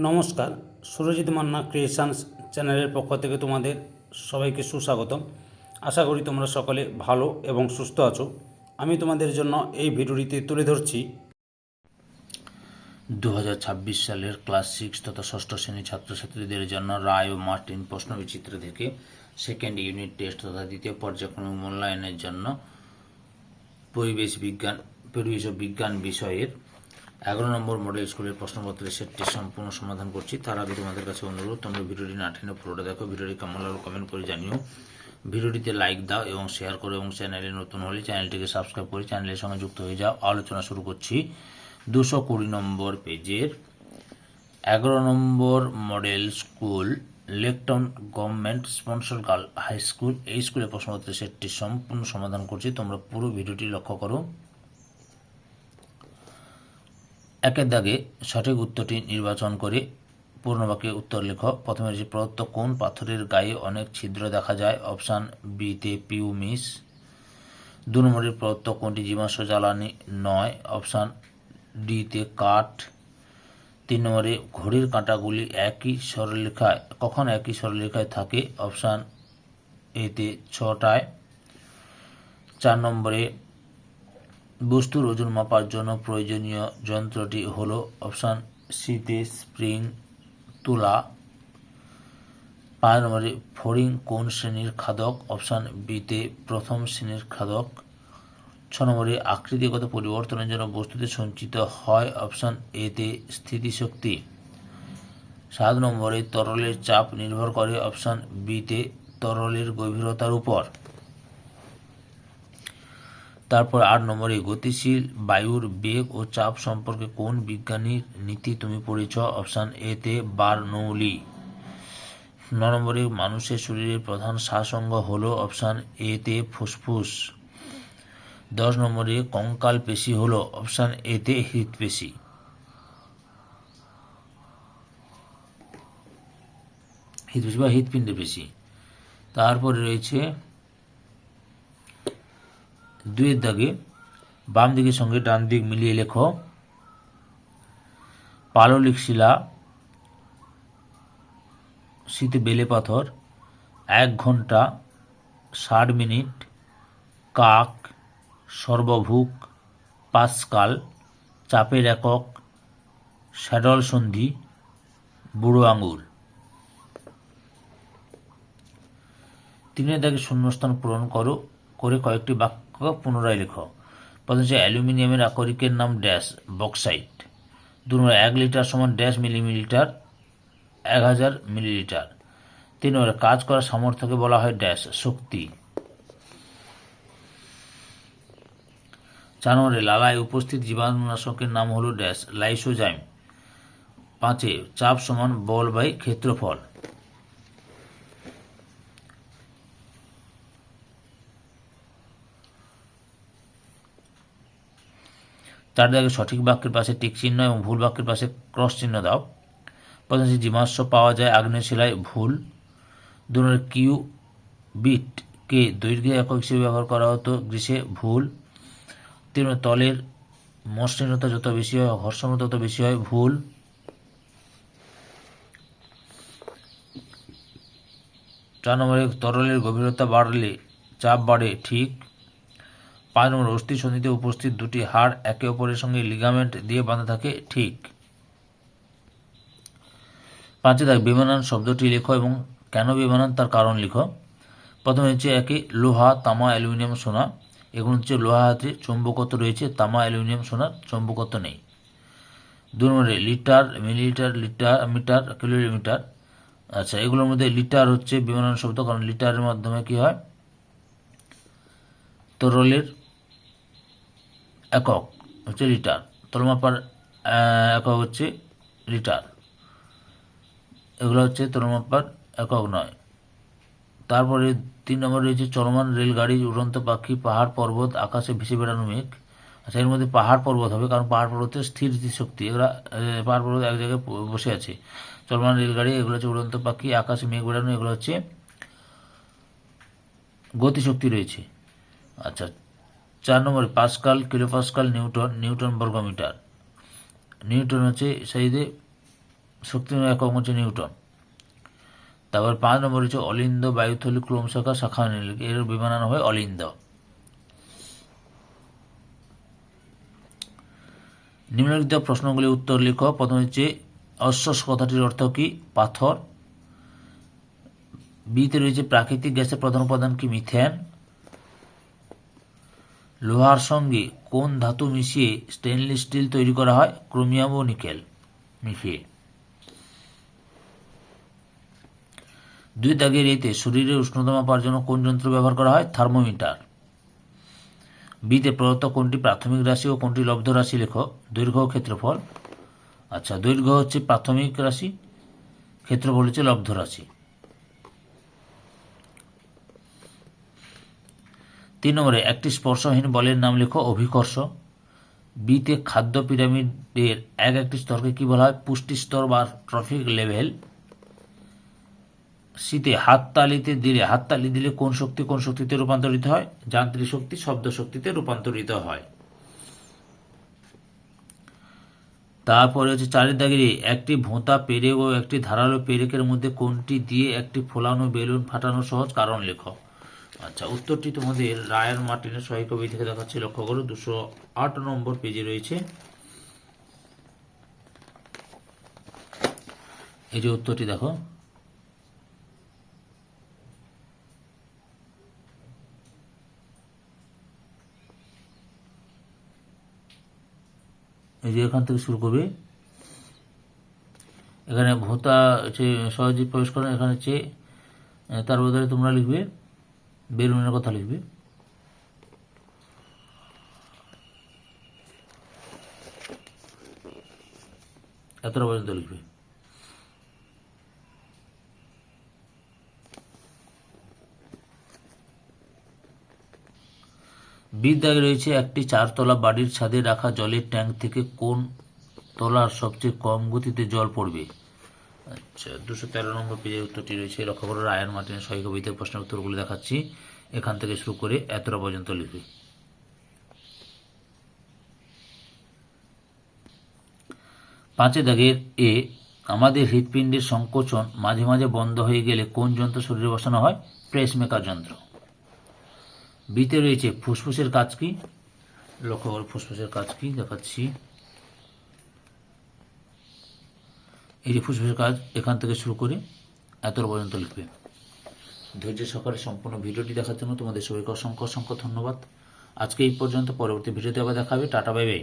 নমস্কার, সুরজিৎ মান্না ক্রিয়েশনস চ্যানেলের পক্ষ থেকে তোমাদের সবাইকে সুস্বাগতম। আশা করি তোমরা সকলে ভালো এবং সুস্থ আছো। আমি তোমাদের জন্য এই ভিডিওটিতে তুলে ধরছি 2026 সালের ক্লাস 6 তথা ষষ্ঠ শ্রেণীর ছাত্রছাত্রীদের জন্য রায় ও মার্টিন প্রশ্নবিচিত্র থেকে সেকেন্ড ইউনিট টেস্ট তথা দ্বিতীয় পর্যায়ক্রমিক মূল্যায়নের জন্য পরিবেশ ও বিজ্ঞান বিষয়ের 11 নম্বর মডেল স্কুলের প্রশ্নপত্রের সেটটি সম্পূর্ণ সমাধান করছি। তার আগে তোমাদের কাছে অনুরোধ, তোমরা ভিডিওটি না টেনে পুরোটা দেখো। ভিডিওটি কেমন লাগলো কমেন্ট করে জানিও। ভিডিওটিতে লাইক দাও এবং শেয়ার করো, এবং চ্যানেলে নতুন হলে চ্যানেলটিকে সাবস্ক্রাইব করে চ্যানেলের সঙ্গে যুক্ত হয়ে যাও। আলোচনা শুরু করছি 220 নম্বর পেজের 11 number model school Laketown government sponsor girl high school, এই স্কুলের প্রশ্নপত্রের সেটটি সম্পূর্ণ সমাধান করছি। তোমরা পুরো ভিডিওটি লক্ষ্য করো। একের দাগে সঠিক উত্তরটি নির্বাচন করে পূর্ণ বাক্যে উত্তর লেখো। প্রথমে রয়েছে প্রদত্ত কোন পাথরের গায়ে অনেক ছিদ্র দেখা যায়? অপশান বিতে পিউমিস। 2 নম্বরে প্রদত্ত কোনটি জীবাশ্ম জ্বালানি নয়? অপশান ডিতে কাঠ। 3 নম্বরে ঘড়ির কাঁটাগুলি কখন একই সরলরেখায় থাকে? অপশান এতে 6টায়। 4 নম্বরে বস্তুর ওজন মাপার জন্য প্রয়োজনীয় যন্ত্রটি হলো? অপশান সিতে স্প্রিং তুলা। 5 নম্বরে ফড়িং কোন শ্রেণীর খাদক? অপশান বিতে প্রথম শ্রেণীর খাদক। 6 নম্বরে আকৃতিগত পরিবর্তনের জন্য বস্তুতে সঞ্চিত হয়? অপশান এতে স্থিতিশক্তি। 7 নম্বরে তরলের চাপ নির্ভর করে? অপশান বিতে তরলের গভীরতার উপর। তারপর 8 নম্বরে গতিশীল বায়ুর বেগ ও চাপ সম্পর্কে কোন বিজ্ঞানীর নীতি তুমি পড়েছ? অপশান এতে বার্নৌলি। 9 নম্বরে মানুষের শরীরের প্রধান শ্বাসঅঙ্গ হলো? অপশান এতে ফুসফুস। 10 নম্বরে কঙ্কাল পেশি হলো? অপশান এতে হৃৎপেশি। হৃৎপেশি বা হৃৎপিণ্ডের পেশি। তারপরে রয়েছে 2 দাগে বাম দিকের সঙ্গে ডান দিক মিলিয়ে লেখো। পাললিক শিলা, শীতে বেলে পাথর, 1 ঘন্টা 60 মিনিট, কাক, সর্বভুক, পাস্কাল, চাপের একক, স্যাডল সন্ধি, বুড়ো আঙুল। 3 দাগে শূন্যস্থান পূরণ করে কয়েকটি বাক্য পুনরায় লেখো। প্রথম হচ্ছে অ্যালুমিনিয়ামের আকরিকের নাম ড্যাশ বক্সাইট। 2 নম্বরে 1 লিটার সমান ড্যাশ মিলিমিটার 1000 মিলিলিটার। 3 নম্বরে কাজ করার সামর্থ্যকে বলা হয় ড্যাশ শক্তি। 4 নম্বরে লালায় উপস্থিত জীবাণুনাশকের নাম হলো ড্যাশ লাইসোজাইম। 5 চাপ সমান বল বাই ক্ষেত্রফল। 4 দাগে সঠিক বাক্যের পাশে টিক চিহ্ন এবং ভুল বাক্যের পাশে ক্রস চিহ্ন দাও। প্রথম জীবাশ্ম পাওয়া যায় আগ্নেয় শিলায়, ভুল। 2 নম্বরে কিউবিট কে দৈর্ঘ্য একক হিসেবে ব্যবহার করা হতো গ্রীসে, ভুল। 3 নম্বরে তলের মসৃণতা যত বেশি হয় ঘর্ষণ তত বেশি হয়, ভুল। 4 নম্বরে তরলের গভীরতা বাড়লে চাপ বাড়ে, ঠিক। 5 নম্বর অস্থি সন্ধিতে উপস্থিত 2টি হাড় একে অপরের সঙ্গে লিগামেন্ট দিয়ে বাঁধা থাকে, ঠিক। 5 দাগ বেমানান শব্দটি লেখো এবং কেন বেমানান তার কারণ লিখো। প্রথমে হচ্ছে একে লোহা, তামা, অ্যালুমিনিয়াম, সোনা। এগুলো হচ্ছে লোহা হাতে চৌম্বকত্ব রয়েছে, তামা, অ্যালুমিনিয়াম, সোনার চৌম্বকত্ব নেই। 2 নম্বরে লিটার, মিলিলিটার, মিটার, কিলোমিটার। আচ্ছা, এগুলোর মধ্যে লিটার হচ্ছে বেমানান শব্দ, কারণ লিটারের মাধ্যমে কি হয়, তরলের একক হচ্ছে লিটার, তরলমাপার একক হচ্ছে লিটার, এগুলো হচ্ছে তরলমাপার একক নয়। তারপরে 3 নম্বরে রয়েছে চলমান রেলগাড়ি, উড়ন্ত পাখি, পাহাড় পর্বত, আকাশে ভেসে বেড়ানো মেঘ। আচ্ছা, এর মধ্যে পাহাড় পর্বত হবে, কারণ পাহাড় পর্বতের স্থির শক্তি, এগুলো পাহাড় পর্বত এক জায়গায় বসে আছে। চলমান রেলগাড়ি এগুলো হচ্ছে উড়ন্ত পাখি, আকাশে মেঘ বেড়ানো এগুলো হচ্ছে গতিশক্তি রয়েছে। আচ্ছা, 4 নম্বরে পাস্কাল, কিলোপাস্কাল, নিউটন, নিউটন বর্গমিটার। নিউটন হচ্ছে সাইডে শক্তির একক হচ্ছে নিউটন। তারপর 5 নম্বর হচ্ছে অলিন্দ বায়ুথলি ক্লোম শাখা শাখা নীল, এর বিমানানো হয় অলিন্দ। নিম্নলিখিত প্রশ্নগুলি উত্তর লিখো। প্রথমে হচ্ছে অশ্বস কথাটির অর্থ কি? পাথর। বিতে রয়েছে প্রাকৃতিক গ্যাসের প্রধান উপাদান কি? মিথেন। লোহার সঙ্গে কোন ধাতু মিশিয়ে স্টেনলেস স্টিল তৈরি করা হয়? ক্রোমিয়াম ও নিকেল মিশিয়ে। 2 দাগের এতে শরীরের উষ্ণতা মাপার জন্য কোন যন্ত্র ব্যবহার করা হয়? থার্মোমিটার। বিতে প্রদত্ত কোনটি প্রাথমিক রাশি ও কোনটি লব্ধ রাশি লেখো। দৈর্ঘ্য ও ক্ষেত্রফল। আচ্ছা, দৈর্ঘ্য হচ্ছে প্রাথমিক রাশি, ক্ষেত্রফল হচ্ছে লব্ধ রাশি। 3 নম্বরে একটি স্পর্শহীন বলের নাম লেখো। অভিকর্ষ। বিতে খাদ্য পিরামিডের একটি স্তরকে কি বলা হয়? পুষ্টি স্তর বা ট্রফিক লেভেল। শীতে হাততালি দিলে কোন শক্তিতে রূপান্তরিত হয়? যান্ত্রিক শক্তি শব্দ শক্তিতে রূপান্তরিত হয়। তারপরে হচ্ছে 4 দাগের একটি ভোঁতা পেরেক ও একটি ধারালো পেরেকের মধ্যে কোনটি দিয়ে একটি ফোলানো বেলুন ফাটানো সহজ? কারণ লেখো। আচ্ছা, উত্তরটি তোমাদের রায়ান মার্টিনের সহায়িকা বই থেকে দেখাচ্ছি, লক্ষ্য করো। 208 নম্বর পেজে রয়েছে। এই যে উত্তরটি দেখো। এই যে এখান থেকে শুরু করবে। এখানে ভোঁতা হচ্ছে সহজে প্রবেশ করেন। এখানে হচ্ছে তার বদলে তোমরা লিখবে বেলুনের কথা লিখবে। এতটা পর্যন্ত লিখবে। বিদ্যায় রয়েছে একটি 4 তলা বাড়ির ছাদে রাখা জলের ট্যাঙ্ক থেকে কোন তলার সবচেয়ে কম গতিতে জল পড়বে? আচ্ছা, 213 নম্বর পেজে উত্তরটি রয়েছে, লক্ষ্য করো। রায়ান মার্টিনের সহায়িকা বইতে প্রশ্নের উত্তরগুলি দেখাচ্ছি, এখান থেকে শুরু করে এতটা পর্যন্ত লিখবে। 5 দাগের এ আমাদের হৃৎপিণ্ডের সংকোচন মাঝে মাঝে বন্ধ হয়ে গেলে কোন যন্ত্র শরীরে বসানো হয়? পেসমেকার যন্ত্র। বিতে রয়েছে ফুসফুসের কাজ কি? লক্ষ্য করো ফুসফুসের কাজ কি দেখাচ্ছি। এই যে ফুসফুসের কাজ, এখান থেকে শুরু করে এতটা পর্যন্ত লিখবে। ধৈর্য সহকারে সম্পূর্ণ ভিডিওটি দেখার জন্য তোমাদের সবাইকে অসংখ্য অসংখ্য ধন্যবাদ। আজকে এই পর্যন্ত, পরবর্তী ভিডিওতে আবার দেখা হবে। Tata, bye bye.